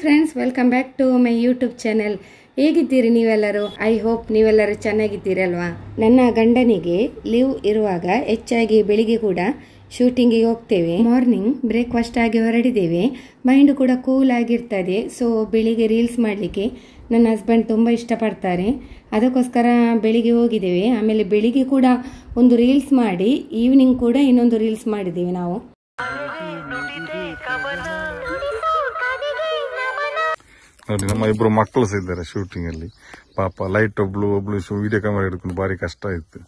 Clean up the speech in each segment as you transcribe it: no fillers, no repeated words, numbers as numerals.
Friends, welcome back to my YouTube channel. ಹೇಗಿದ್ದೀರಿ ನೀವೆಲ್ಲರೂ? I hope ನೀವೆಲ್ಲರೂ ಚೆನ್ನಾಗಿದ್ದೀರಲ್ವಾ? ನನ್ನ ಗಂಡನಿಗೆ ಲೀವ್ ಇರುವಾಗ ಹೆಚ್ಚಾಗಿ ಬೆಳಿಗ್ಗೆ ಕೂಡ ಶೂಟಿಂಗಿಗೆ ಹೋಗ್ತೇವೆ. ಮಾರ್ನಿಂಗ್ ಬ್ರೇಕ್ಫಾಸ್ಟ್ ಆಗಿ ಹೊರಡಿದ್ದೇವೆ. ಮೈಂಡ್ ಕೂಡ ಕೂಲ್ ಆಗಿರ್ತದೆ. ಸೊ ಬೆಳಿಗ್ಗೆ ರೀಲ್ಸ್ ಮಾಡಲಿಕ್ಕೆ ನನ್ನ ಹಸ್ಬೆಂಡ್ ತುಂಬ ಇಷ್ಟಪಡ್ತಾರೆ. ಅದಕ್ಕೋಸ್ಕರ ಬೆಳಿಗ್ಗೆ ಹೋಗಿದ್ದೇವೆ. ಆಮೇಲೆ ಬೆಳಿಗ್ಗೆ ಕೂಡ ಒಂದು ರೀಲ್ಸ್ ಮಾಡಿ ಈವ್ನಿಂಗ್ ಕೂಡ ಇನ್ನೊಂದು ರೀಲ್ಸ್ ಮಾಡಿದ್ದೇವೆ ನಾವು. ನೋಡಿ, ನಮ್ಮ ಇಬ್ರು ಮಕ್ಕಳು ಸಹ ಇದ್ದಾರೆ ಶೂಟಿಂಗ್ ಅಲ್ಲಿ. ಪಾಪ ಲೈಟ್ ಒಬ್ಳು ವಿಡಿಯೋ ಕ್ಯಾಮರಾ ಹಿಡ್ಕೊಂಡು ಬಾರಿ ಕಷ್ಟ ಆಯ್ತು.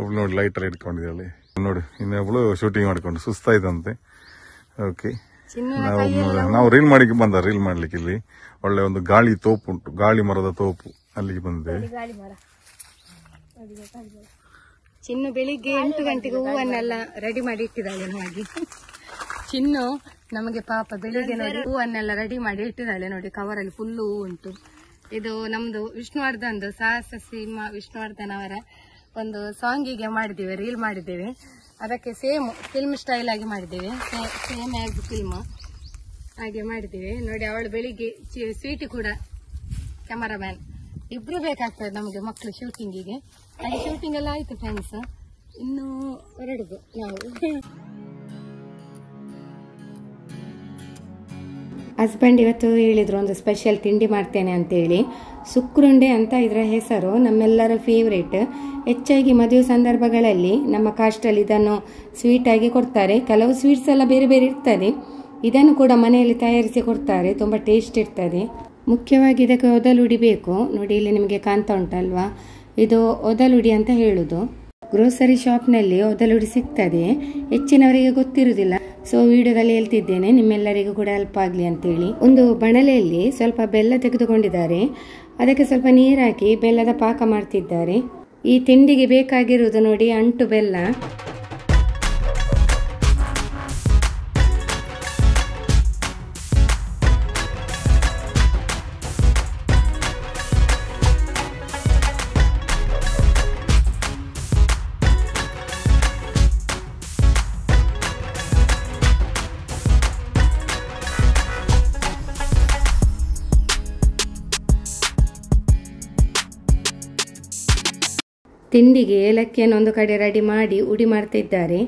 ಒಬ್ಳು ನೋಡಿ ಲೈಟ್ ಎಲ್ಲ ಇಟ್ಕೊಂಡಿದ್ದಾಳೆ. ನೋಡಿ ಇನ್ನೊಬ್ಳು ಶೂಟಿಂಗ್ ಮಾಡ್ಕೊಂಡು ಸುಸ್ತಾಯ್ತಂತೆ. ಓಕೆ, ನಾವು ರೀಲ್ ಮಾಡ್ಲಿಕ್ಕೆ ಇಲ್ಲಿ ಒಳ್ಳೆ ಒಂದು ಗಾಳಿ ತೋಪು ಉಂಟು, ಗಾಳಿ ಮರದ ತೋಪು, ಅಲ್ಲಿಗೆ ಬಂದಿದ್ದೇವೆ. ಚಿನ್ನು ಬೆಳಿಗ್ಗೆ 8 ಗಂಟೆಗೆ ಹೂವನ್ನೆಲ್ಲ ರೆಡಿ ಮಾಡಿ ಇಟ್ಟಿದ್ದಾಳೆ. ನೋಡಿ ಚಿನ್ನು ನಮಗೆ ಪಾಪ ಬೆಳಿಗ್ಗೆ ನೋಡಿ ಹೂವನ್ನೆಲ್ಲ ರೆಡಿ ಮಾಡಿ ಇಟ್ಟಿದ್ದಾಳೆ. ನೋಡಿ ಕವರಲ್ಲಿ ಫುಲ್ ಹೂ ಉಂಟು. ಇದು ನಮ್ದು ವಿಷ್ಣುವರ್ಧನ್ ಸಾಹಸ ಸಿಂಹ ವಿಷ್ಣುವರ್ಧನ್ ಅವರ ಒಂದು ಸಾಂಗಿಗೆ ಮಾಡಿದ್ದೇವೆ, ರೀಲ್ ಮಾಡಿದ್ದೇವೆ. ಅದಕ್ಕೆ ಸೇಮ್ ಫಿಲ್ಮ್ ಸ್ಟೈಲ್ ಆಗಿ ಮಾಡಿದ್ದೇವೆ, ಸೇಮ್ ಆಗಿ ಫಿಲ್ಮ್ ಹಾಗೆ ಮಾಡಿದ್ದೇವೆ. ನೋಡಿ ಅವಳು ಬೆಳಿಗ್ಗೆ ಸ್ವೀಟಿ ಕೂಡ ಕ್ಯಾಮರಾಮ್ಯಾನ್, ಇಬ್ರು ಬೇಕಾಗ್ತದೆ ನಮಗೆ ಮಕ್ಕಳು ಶೂಟಿಂಗಿಗೆ. ಹಾಗೆ ಶೂಟಿಂಗ್ ಎಲ್ಲ ಆಯ್ತು ಫ್ರೆಂಡ್ಸ್, ಇನ್ನು ಹೊರಡುದು ನಾವು. ಹಸ್ಬೆಂಡ್ ಇವತ್ತು ಹೇಳಿದ್ರು ಒಂದು ಸ್ಪೆಷಲ್ ತಿಂಡಿ ಮಾಡ್ತೇನೆ ಅಂತೇಳಿ. ಸುಕ್ರುಂಡೆ ಅಂತ ಇದರ ಹೆಸರು, ನಮ್ಮೆಲ್ಲರ ಫೇವ್ರೇಟ್. ಹೆಚ್ಚಾಗಿ ಮದುವೆ ಸಂದರ್ಭಗಳಲ್ಲಿ ನಮ್ಮ ಕಾಸ್ಟಲ್ಲಿ ಇದನ್ನು ಸ್ವೀಟ್ ಆಗಿ ಕೊಡ್ತಾರೆ. ಕೆಲವು ಸ್ವೀಟ್ಸ್ ಎಲ್ಲ ಬೇರೆ ಬೇರೆ ಇರ್ತದೆ, ಇದನ್ನು ಕೂಡ ಮನೆಯಲ್ಲಿ ತಯಾರಿಸಿ ಕೊಡ್ತಾರೆ. ತುಂಬ ಟೇಸ್ಟ್ ಇರ್ತದೆ. ಮುಖ್ಯವಾಗಿ ಇದಕ್ಕೆ ಒದಲುಡಿ ಬೇಕು. ನೋಡಿ ಇಲ್ಲಿ ನಿಮಗೆ ಕಾಣ್ತಾ ಉಂಟಲ್ವಾ, ಇದು ಒದಲುಡಿ ಅಂತ ಹೇಳುದು. ಗ್ರೋಸರಿ ಶಾಪ್ನಲ್ಲಿ ಒದಲುಡಿ ಸಿಗ್ತದೆ, ಹೆಚ್ಚಿನವರಿಗೆ ಗೊತ್ತಿರುವುದಿಲ್ಲ. ಸೊ ವಿಡಿಯೋದಲ್ಲಿ ಹೇಳ್ತಿದ್ದೇನೆ, ನಿಮ್ಮೆಲ್ಲರಿಗೂ ಕೂಡ ಹೆಲ್ಪ್ ಆಗಲಿ ಅಂತೇಳಿ. ಒಂದು ಬಣಲೆಯಲ್ಲಿ ಸ್ವಲ್ಪ ಬೆಲ್ಲ ತೆಗೆದುಕೊಂಡಿದ್ದಾರೆ. ಅದಕ್ಕೆ ಸ್ವಲ್ಪ ನೀರು ಹಾಕಿ ಬೆಲ್ಲದ ಪಾಕ ಮಾಡ್ತಿದ್ದಾರೆ. ಈ ತಿಂಡಿಗೆ ಬೇಕಾಗಿರುವುದು ನೋಡಿ ಅಂಟು ಬೆಲ್ಲ. ತಿಂಡಿಗೆ ಏಲಕ್ಕಿಯನ್ನು ಒಂದು ಕಡೆ ರೆಡಿ ಮಾಡಿ ಉಡಿ ಮಾಡ್ತಾ ಇದ್ದಾರೆ.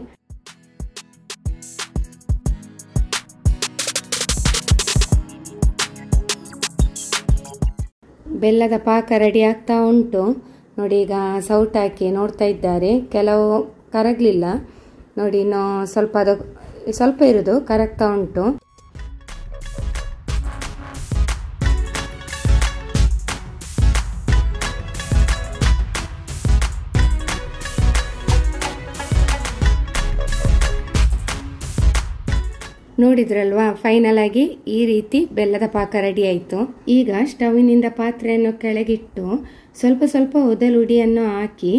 ಬೆಲ್ಲದ ಪಾಕ ರೆಡಿ ಆಗ್ತಾ ಉಂಟು. ನೋಡಿ ಈಗ ಸೌಟ್ ಹಾಕಿ ನೋಡ್ತಾ ಇದ್ದಾರೆ. ಕೆಲವು ಕರಗಲಿಲ್ಲ ನೋಡಿ, ಇನ್ನು ಸ್ವಲ್ಪ ಇರೋದು ಕರಗ್ತಾ ಉಂಟು. ನೋಡಿದ್ರಲ್ವಾ, ಫೈನಲ್ ಆಗಿ ಈ ರೀತಿ ಬೆಲ್ಲದ ಪಾಕ ರೆಡಿ ಆಯಿತು. ಈಗ ಸ್ಟವ್ನಿಂದ ಪಾತ್ರೆಯನ್ನು ಕೆಳಗಿಟ್ಟು ಸ್ವಲ್ಪ ಒದಲುಡಿಯನ್ನು ಹಾಕಿ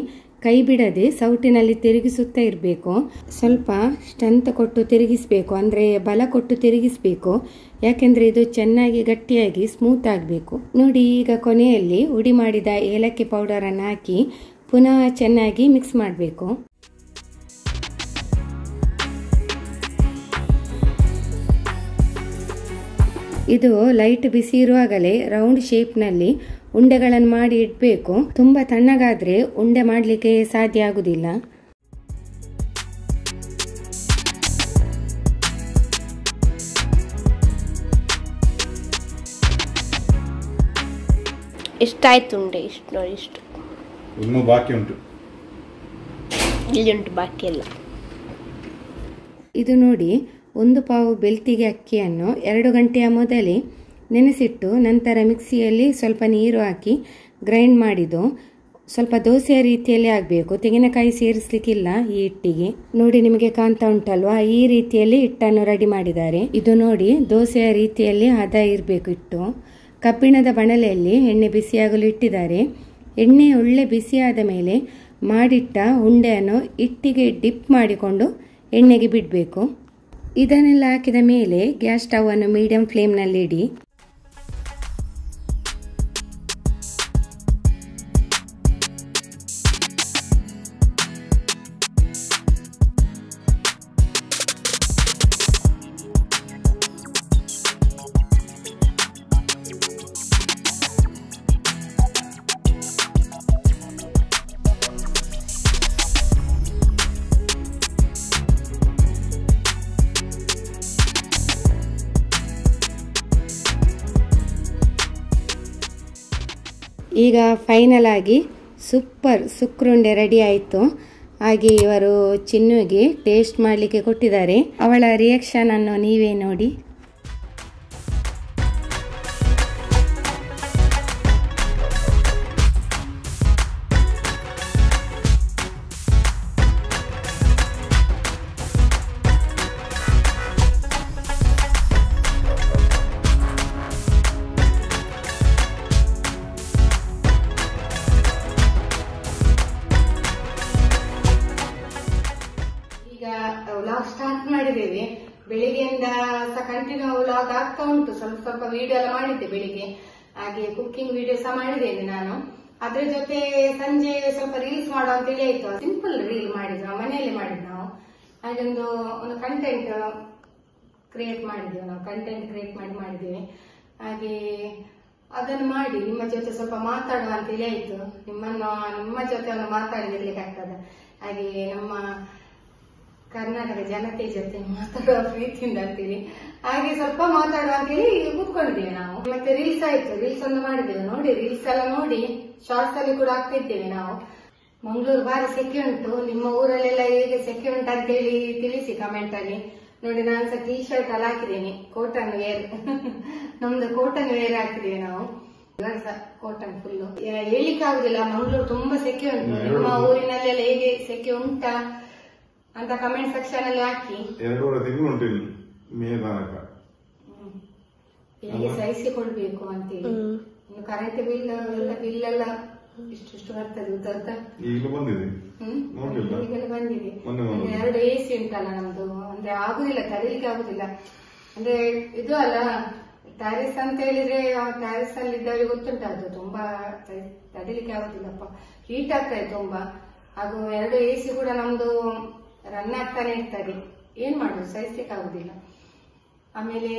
ಕೈ ಬಿಡದೆ ಸೌಟಿನಲ್ಲಿ ತಿರುಗಿಸುತ್ತಾ ಇರಬೇಕು. ಸ್ವಲ್ಪ ಸ್ಟ್ರೆಂತ್ ಕೊಟ್ಟು ತಿರುಗಿಸಬೇಕು, ಅಂದರೆ ಬಲ ಕೊಟ್ಟು ತಿರುಗಿಸಬೇಕು. ಯಾಕೆಂದರೆ ಇದು ಚೆನ್ನಾಗಿ ಗಟ್ಟಿಯಾಗಿ ಸ್ಮೂತ್ ಆಗಬೇಕು. ನೋಡಿ ಈಗ ಕೊನೆಯಲ್ಲಿ ಉಡಿ ಮಾಡಿದ ಏಲಕ್ಕಿ ಪೌಡರನ್ನು ಹಾಕಿ ಪುನಃ ಚೆನ್ನಾಗಿ ಮಿಕ್ಸ್ ಮಾಡಬೇಕು. ಇದು ಲೈಟ್ ಬಿಸಿ ಇರುವಾಗಲೇ ರೌಂಡ್ ಶೇಪ್ನಲ್ಲಿ ಉಂಡೆಗಳನ್ನು ಮಾಡಿ ಇಡಬೇಕು. ತುಂಬ ತಣ್ಣಗಾದ್ರೆ ಉಂಡೆ ಮಾಡಲಿಕ್ಕೆ ಸಾಧ್ಯ ಆಗುದಿಲ್ಲ. ಎಷ್ಟಾಯ್ತು ಉಂಡೆ? ಇಷ್ಟು ನೋಡಿ, ಇಷ್ಟು ಇನ್ನೂ ಬಾಕಿ ಉಂಟು, ಇಲ್ಲಿ ಉಂಟು ಬಾಕಿ ಎಲ್ಲ. ಇದು ನೋಡಿ, 1 ಪಾವು ಬೆಳ್ತಿಗೆ ಅಕ್ಕಿಯನ್ನು 2 ಗಂಟೆಯ ಮೊದಲೇ ನೆನೆಸಿಟ್ಟು ನಂತರ ಮಿಕ್ಸಿಯಲ್ಲಿ ಸ್ವಲ್ಪ ನೀರು ಹಾಕಿ ಗ್ರೈಂಡ್ ಮಾಡಿದ್ದು. ಸ್ವಲ್ಪ ದೋಸೆಯ ರೀತಿಯಲ್ಲಿ ಆಗಬೇಕು, ತೆಂಗಿನಕಾಯಿ ಸೇರಿಸಲಿಕ್ಕಿಲ್ಲ ಈ ಹಿಟ್ಟಿಗೆ. ನೋಡಿ ನಿಮಗೆ ಕಾಣ್ತಾ ಉಂಟಲ್ವಾ, ಈ ರೀತಿಯಲ್ಲಿ ಹಿಟ್ಟನ್ನು ರೆಡಿ ಮಾಡಿದ್ದಾರೆ. ಇದು ನೋಡಿ ದೋಸೆಯ ರೀತಿಯಲ್ಲಿ ಹದ ಇರಬೇಕು ಹಿಟ್ಟು. ಕಬ್ಬಿಣದ ಬಣಲೆಯಲ್ಲಿ ಎಣ್ಣೆ ಬಿಸಿಯಾಗಲು ಇಟ್ಟಿದ್ದಾರೆ. ಎಣ್ಣೆ ಒಳ್ಳೆ ಬಿಸಿಯಾದ ಮೇಲೆ ಮಾಡಿಟ್ಟ ಉಂಡೆಯನ್ನು ಹಿಟ್ಟಿಗೆ ಡಿಪ್ ಮಾಡಿಕೊಂಡು ಎಣ್ಣೆಗೆ ಬಿಡಬೇಕು. ಇದನ್ನೆಲ್ಲ ಹಾಕಿದ ಮೇಲೆ ಗ್ಯಾಸ್ ಸ್ಟವ್ ಅನ್ನು ಮೀಡಿಯಂ ಫ್ಲೇಮ್ನಲ್ಲಿ ಇಡಿ. ಈಗ ಫೈನಲ್ ಆಗಿ ಸೂಪರ್ ಸುಕ್ರುಂಡೆ ರೆಡಿ ಆಯಿತು. ಹಾಗೆ ಇವರು ಚಿನ್ನುಗೆ ಟೇಸ್ಟ್ ಮಾಡಲಿಕ್ಕೆ ಕೊಟ್ಟಿದ್ದಾರೆ. ಅವಳ ರಿಯಾಕ್ಷನ್ ಅನ್ನು ನೀವೇ ನೋಡಿ. ವ್ಲಾಗ್ ಸ್ಟಾರ್ಟ್ ಮಾಡಿದ್ದೇವೆ. ಬೆಳಿಗ್ಗೆಯಿಂದ ಸಹ ಕಂಟಿನ್ಯೂ ವ್ಲಾಗ್ ಆಗ್ತಾ ಉಂಟು. ಸ್ವಲ್ಪ ಸ್ವಲ್ಪ ವಿಡಿಯೋ ಎಲ್ಲ ಮಾಡಿದ್ದೆ ಬೆಳಿಗ್ಗೆ, ಹಾಗೆ ಕುಕಿಂಗ್ ವಿಡಿಯೋ ಸಹ ಮಾಡಿದ್ದೇನೆ ನಾನು. ಅದ್ರ ಜೊತೆ ಸಂಜೆ ಸ್ವಲ್ಪ ರೀಲ್ಸ್ ಮಾಡುವ ಅಂತೇಳಿ ಆಯ್ತು. ಸಿಂಪಲ್ ರೀಲ್ ಮಾಡಿದ್ವಿ, ನಾವು ಮನೆಯಲ್ಲಿ ಮಾಡಿದ್ ನಾವು. ಹಾಗೆ ಒಂದು ಕಂಟೆಂಟ್ ಕ್ರಿಯೇಟ್ ಮಾಡಿದ್ದೇವೆ ನಾವು, ಕಂಟೆಂಟ್ ಕ್ರಿಯೇಟ್ ಮಾಡಿದ್ದೇವೆ. ಹಾಗೆ ಅದನ್ನು ಮಾಡಿ ನಿಮ್ಮ ಜೊತೆ ಸ್ವಲ್ಪ ಮಾತಾಡುವ ಅಂತೇಳಿ ಆಯ್ತು. ನಿಮ್ಮ ಜೊತೆ ಒಂದು ಮಾತಾಡಿರ್ಲಿಕ್ಕೆ ಆಗ್ತದೆ. ಹಾಗೆ ನಮ್ಮ ಕರ್ನಾಟಕ ಜನತೆ ಜೊತೆ ಮಾತಾಡುವ ಪ್ರೀತಿಯಿಂದ ಅಂತೇಳಿ ಹಾಗೆ ಸ್ವಲ್ಪ ಮಾತಾಡುವ ಅಂತೇಳಿ ಕೂತ್ಕೊಂಡಿದ್ದೇವೆ ನಾವು. ಮತ್ತೆ ರೀಲ್ಸ್ ಆಯ್ತು, ರೀಲ್ಸ್ ಒಂದು ಮಾಡಿದ್ದೇವೆ. ನೋಡಿ ರೀಲ್ಸ್ ಎಲ್ಲ ನೋಡಿ ಶಾರ್ಟ್ಸ್ ಅಲ್ಲಿ ಕೂಡ ಹಾಕ್ತಿದ್ದೇವೆ ನಾವು. ಮಂಗಳೂರು ಬಾರಿ ಸೆಕೆ ಉಂಟು. ನಿಮ್ಮ ಊರಲ್ಲೆಲ್ಲ ಹೇಗೆ ಸೆಕೆ ಉಂಟು ಅಂತೇಳಿ ತಿಳಿಸಿ ಕಮೆಂಟ್ ಅಲ್ಲಿ. ನೋಡಿ ನಾನು ಸಹ ಟೀ ಶರ್ಟ್ ಎಲ್ಲ ಹಾಕಿದ್ದೇನೆ, ಕಾಟನ್ ವೇರ್. ನಮ್ದು ಕಾಟನ್ ವೇರ್ ಹಾಕಿದ್ದೇವೆ ನಾವು. ಕಾಟನ್ ಫುಲ್ ಹೇಳಿಕ್ಕೆ ಆಗುದಿಲ್ಲ, ಮಂಗಳೂರು ತುಂಬಾ ಸೆಕೆ ಉಂಟು. ನಿಮ್ಮ ಊರಿನಲ್ಲೆಲ್ಲ ಹೇಗೆ ಸೆಕೆ ಉಂಟಾ ಅಂತ ಕಮೆಂಟ್ ಸೆಕ್ಷನ್ ಅಲ್ಲಿ ಹಾಕಿ. 2 ತಿಂಗಳು ಉಂಟು ಮೇ ತನಕ. ಹೇಗೆ ಸಹಿಸಿಕೊಳ್ಬೇಕು ಅಂತೇಳಿ. ಇನ್ನು ಕರೆಂಟ್ ಬಿಲ್ ಎಲ್ಲ ಇಷ್ಟು ಬರ್ತದೆ ಉದ್ದ. ಈಗಲೂ ಬಂದಿದೆ, ಈಗೆಲ್ಲ ಬಂದಿದೆ. 2 AC ಉಂಟಲ್ಲ ನಮ್ದು, ಅಂದ್ರೆ ಆಗುದಿಲ್ಲ, ತಡಿಲಿಕ್ಕೆ ಆಗುದಿಲ್ಲ. ಅಂದ್ರೆ ಇದು ಅಲ್ಲ ಟ್ಯಾರಿಸ್ ಅಂತ ಹೇಳಿದ್ರೆ, ಟ್ಯಾರಿಸ್ ಅಲ್ಲಿ ಇದ್ದವರಿಗೆ ಗೊತ್ತುಂಟ, ಅದು ತುಂಬಾ ತಡಿಲಿಕ್ಕೆ ಆಗುದಿಲ್ಲಪ್ಪ, ಹೀಟ್ ಆಗ್ತದೆ ತುಂಬಾ. ಹಾಗೂ 2 AC ಕೂಡ ನಮ್ದು ರನ್ ಆಗ್ತಾನೆ ಇರ್ತದೆ. ಏನ್ ಮಾಡುದು, ಸಹಿಸ್ಲಿಕ್ಕೆ ಆಗುದಿಲ್ಲ. ಆಮೇಲೆ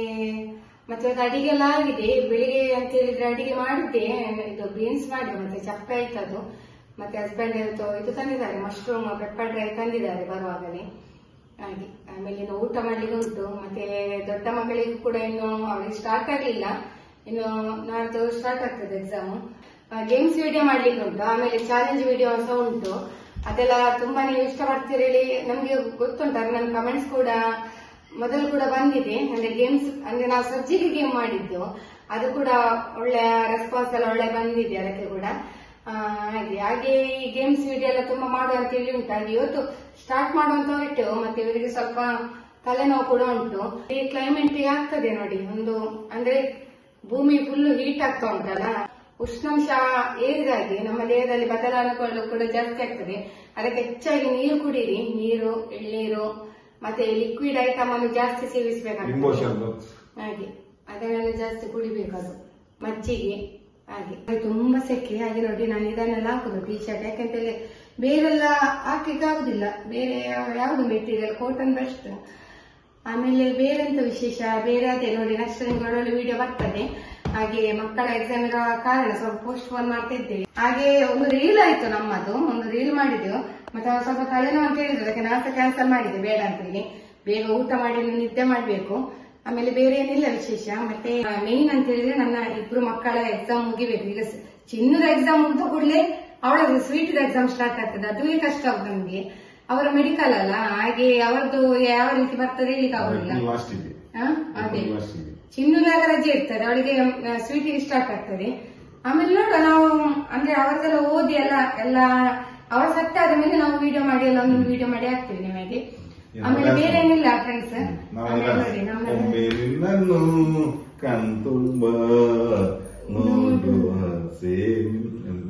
ಮತ್ತೆ ಅಡಿಗೆ ಎಲ್ಲ ಆಗಿದೆ. ಬೆಳಿಗ್ಗೆ ಅಂತ ಹೇಳಿದ್ರೆ ಅಡಿಗೆ ಮಾಡಿದ್ದೆ, ಇದು ಬೀನ್ಸ್ ಮಾಡಿ ಮತ್ತೆ ಚಪ್ಪೆ ಆಯ್ತದು. ಮತ್ತೆ ಹಸ್ಬೆಂಡ್ ಇದು ತಂದಿದ್ದಾರೆ, ಮಶ್ರೂಮ್ ಪೆಪ್ಪರ್ ಡ್ರೈ ತಂದಿದ್ದಾರೆ ಬರುವಾಗಲೇ. ಹಾಗೆ ಆಮೇಲೆ ಇನ್ನು ಊಟ ಮಾಡ್ಲಿಕ್ಕೆ ಉಂಟು. ಮತ್ತೆ ದೊಡ್ಡ ಮಕ್ಕಳಿಗೂ ಕೂಡ ಇನ್ನು ಅವಳಿಗೆ ಸ್ಟಾರ್ಟ್ ಆಗ್ಲಿಲ್ಲ, ಇನ್ನು ನಾಡ್ದು ಸ್ಟಾರ್ಟ್ ಆಗ್ತದೆ ಎಕ್ಸಾಮ್. ಗೇಮ್ಸ್ ವಿಡಿಯೋ ಮಾಡ್ಲಿಕ್ಕೆ ಉಂಟು, ಆಮೇಲೆ ಚಾಲೆಂಜ್ ವಿಡಿಯೋ ಸಹ ಉಂಟು. ಅದೆಲ್ಲ ತುಂಬಾ ನೀವು ಇಷ್ಟಪಡ್ತೀರಿ ನಮ್ಗೆ ಗೊತ್ತುಂಟು. ಅದು ನನ್ನ ಕಮೆಂಟ್ಸ್ ಕೂಡ ಮೊದಲು ಕೂಡ ಬಂದಿದೆ. ಅಂದ್ರೆ ಗೇಮ್ಸ್ ಅಂದ್ರೆ ನಾವು ಸಜ್ಜಿಗೆ ಗೇಮ್ ಮಾಡಿದ್ದು, ಅದು ಕೂಡ ಒಳ್ಳೆ ರೆಸ್ಪಾನ್ಸ್ ಎಲ್ಲ ಒಳ್ಳೆ ಬಂದಿದೆ ಅದಕ್ಕೆ ಕೂಡ. ಹಾಗೆ ಈ ಗೇಮ್ಸ್ ವಿಡಿಯೋ ಎಲ್ಲ ತುಂಬಾ ಮಾಡುವ ಅಂತ ಹೇಳಿ ಉಂಟು. ಹಾಗೆ ಇವತ್ತು ಸ್ಟಾರ್ಟ್ ಮಾಡುವಂತ ಹೊರಟು. ಮತ್ತೆ ಇವರಿಗೆ ಸ್ವಲ್ಪ ತಲೆನೋವು ಕೂಡ ಉಂಟು. ಈ ಕ್ಲೈಮೇಟ್ ಆಗ್ತದೆ ನೋಡಿ, ಒಂದು ಅಂದ್ರೆ ಭೂಮಿ ಫುಲ್ ಹೀಟ್ ಆಗ್ತಾ ಉಂಟಲ್ಲ, ಉಷ್ಣಾಂಶ ಏರಿದಾಗಿ ನಮ್ಮ ದೇಹದಲ್ಲಿ ಬದಲಾವಣೆಗಳು ಕೂಡ ಜಾಸ್ತಿ ಆಗ್ತದೆ. ಅದಕ್ಕೆ ಹೆಚ್ಚಾಗಿ ನೀರು ಕುಡೀರಿ, ನೀರು, ಎಳ್ನೀರು ಮತ್ತೆ ಲಿಕ್ವಿಡ್ ಐಟಮ್ ಅನ್ನು ಜಾಸ್ತಿ ಸೇವಿಸಬೇಕಾಗ್ತದೆ. ಹಾಗೆ ಅದನ್ನೆಲ್ಲ ಜಾಸ್ತಿ ಕುಡಿಬೇಕದು, ಮಜ್ಜಿಗೆ. ಹಾಗೆ ತುಂಬಾ ಸೆಕೆ. ಹಾಗೆ ನೋಡಿ ನಾನು ಇದನ್ನೆಲ್ಲ ಹಾಕುದು ಟೀ ಶರ್ಟ್, ಯಾಕಂತೇಳಿ ಬೇರೆಲ್ಲ ಹಾಕ್ಲಿಕ್ಕೆ ಆಗುದಿಲ್ಲ. ಬೇರೆ ಯಾವ್ದು ಮೆಟೀರಿಯಲ್, ಕಾಟನ್ ಬೆಸ್ಟ್. ಆಮೇಲೆ ಬೇರೆಂತ ವಿಶೇಷ ಬೇರೆ ಅದೇ ನೋಡಿ, ನೆಕ್ಸ್ಟ್ ಒಳ್ಳೊಳ್ಳೆ ವಿಡಿಯೋ ಬರ್ತದೆ. ಹಾಗೆ ಮಕ್ಕಳ ಎಕ್ಸಾಮ್ ಇರೋ ಕಾರಣ ಸ್ವಲ್ಪ ಪೋಸ್ಟ್ ಪೋನ್ ಮಾಡ್ತಾ ಇದ್ದೇವೆ. ಹಾಗೆ ಒಂದು ರೀಲ್ ಆಯ್ತು ನಮ್ಮದು, ಒಂದು ರೀಲ್ ಮಾಡಿದೆವು. ಮತ್ತೆ ಅವ್ರು ಸ್ವಲ್ಪ ತಲೆನೋವು ಅಂತ ಹೇಳಿದ್ರು, ಅದಕ್ಕೆ ನಾನು ಸಹ ಕ್ಯಾನ್ಸಲ್ ಮಾಡಿದ್ದೆ ಬೇಡ ಅಂತ ಹೇಳಿ. ಬೇಗ ಊಟ ಮಾಡಿ ನಿದ್ದೆ ಮಾಡ್ಬೇಕು. ಆಮೇಲೆ ಬೇರೆ ಏನಿಲ್ಲ ವಿಶೇಷ. ಮತ್ತೆ ಮೇನ್ ಅಂತ ಹೇಳಿದ್ರೆ ನನ್ನ 2 ಮಕ್ಕಳ ಎಕ್ಸಾಮ್ ಮುಗಿಬೇಕು. ಈಗ ಚಿನ್ನದ ಎಕ್ಸಾಮ್ ಮುಗಿದ ಕೂಡಲೇ ಅವಳ ಸ್ವೀಟ್ ಎಕ್ಸಾಮ್ ಸ್ಟಾರ್ಟ್ ಆಗ್ತದೆ. ಅದುವೇ ಕಷ್ಟ ಆಗುತ್ತೆ ನಮ್ಗೆ. ಅವರ ಮೆಡಿಕಲ್ ಅಲ್ಲ, ಹಾಗೆ ಅವರದ್ದು ಯಾವ ರೀತಿ ಬರ್ತದೆ ಹೇಳಿಕ್ಕೆ ಆಗುದಿಲ್ಲ. ಅದೇ ಚಿನ್ನದಾಗ ರಜೆ ಇರ್ತದೆ, ಅವಳಿಗೆ ಸ್ವೀಟಿಗೆ ಸ್ಟಾರ್ಟ್ ಆಗ್ತದೆ. ಆಮೇಲೆ ನೋಡುವ ನಾವು, ಅಂದ್ರೆ ಅವರದೆಲ್ಲ ಓದಿ ಎಲ್ಲ ಅವರ ಸತ್ತ ಆದ ಮೇಲೆ ನಾವು ವಿಡಿಯೋ ಮಾಡಿ ಎಲ್ಲ ಒಂದೊಂದು ವಿಡಿಯೋ ಮಾಡಿ ಹಾಕ್ತೀವಿ ನಿಮಗೆ. ಆಮೇಲೆ ಬೇರೆ ಏನಿಲ್ಲ ಫ್ರೆಂಡ್ಸ್. ನೋಡಿ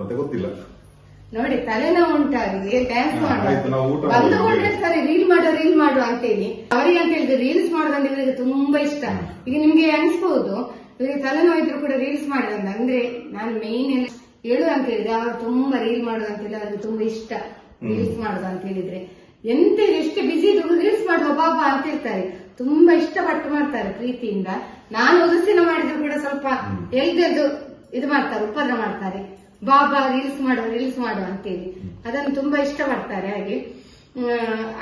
ಮತ್ತೆ ಗೊತ್ತಿಲ್ಲ ನೋಡಿ, ತಲೆನೋವು ಉಂಟು ಅವರಿಗೆ. ಡ್ಯಾನ್ಸ್ ಬಂದುಕೊಂಡಿರ್ತಾರೆ, ರೀಲ್ ಮಾಡು ಅಂತೇಳಿ. ಅವರಿಗೆ ಅಂತ ಹೇಳಿದ್ರೆ ರೀಲ್ಸ್ ಮಾಡೋದಂದ್ರೆ ಇವರಿಗೆ ತುಂಬಾ ಇಷ್ಟ. ಈಗ ನಿಮ್ಗೆ ಅನಿಸ್ಬಹುದು ಇವರಿಗೆ ತಲೆನೋವು ಇದ್ರು ಕೂಡ ರೀಲ್ಸ್ ಮಾಡೋದಂತ. ಅಂದ್ರೆ ನಾನು ಮೇನ್ ಹೇಳುವ ಅಂತ ಹೇಳಿದ್ರೆ, ಅವ್ರು ತುಂಬಾ ರೀಲ್ ಮಾಡೋದು ಅಂತ ಹೇಳಿದ್ರೆ ಅವ್ರಿಗೆ ತುಂಬಾ ಇಷ್ಟ. ರೀಲ್ಸ್ ಮಾಡೋದು ಅಂತ ಹೇಳಿದ್ರೆ ಎಂತ ಎಷ್ಟು ಬಿಸಿ ಇದ್ರು ರೀಲ್ಸ್ ಮಾಡುವ ಬಾಬಾ ಅಂತ ಹೇಳ್ತಾರೆ. ತುಂಬಾ ಇಷ್ಟಪಟ್ಟು ಮಾಡ್ತಾರೆ ಪ್ರೀತಿಯಿಂದ. ನಾನು ಉದರ್ಶನ ಮಾಡಿದ್ರು ಕೂಡ ಸ್ವಲ್ಪ ಎಲ್ದೆದ್ದು ಇದು ಮಾಡ್ತಾರೆ, ಉಪದ್ರ ಮಾಡ್ತಾರೆ. ಬಾಬಾ ರೀಲ್ಸ್ ಮಾಡುವ ಅಂತೇಳಿ ಅದನ್ನು ತುಂಬಾ ಇಷ್ಟಪಡ್ತಾರೆ. ಹಾಗೆ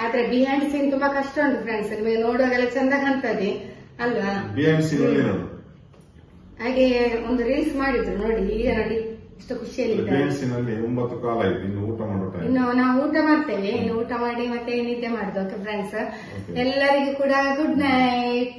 ಆದ್ರೆ ಬಿಹೈಂಡ್ ಸೀನ್ ತುಂಬಾ ಕಷ್ಟ ಉಂಟು ಫ್ರೆಂಡ್ಸ್. ನಿಮಗೆ ನೋಡುವಾಗೆಲ್ಲ ಚಂದ ಕಾಣ್ತದೆ ಅಲ್ವಾ. ಹಾಗೆ ಒಂದು ರೀಲ್ಸ್ ಮಾಡಿದ್ರು ನೋಡಿ, ಈಗ ನೋಡಿ ಇಷ್ಟು ಖುಷಿಯಲ್ಲಿದ್ದಾರೆ. ಬೇಸಿನಲ್ಲಿ 9 ಕಾಲ ಆಯ್ತು, ಇನ್ನು ಊಟ ಮಾಡೋ ಟೈಮ್. ಇನ್ನು ನಾವು ಊಟ ಮಾಡ್ತೇವೆ, ಇನ್ನು ಊಟ ಮಾಡಿ ಮತ್ತೆ ನಿದ್ದೆ ಮಾಡುದು. ಓಕೆ ಫ್ರೆಂಡ್ಸ್, ಎಲ್ಲರಿಗೂ ಕೂಡ ಗುಡ್ ನೈಟ್.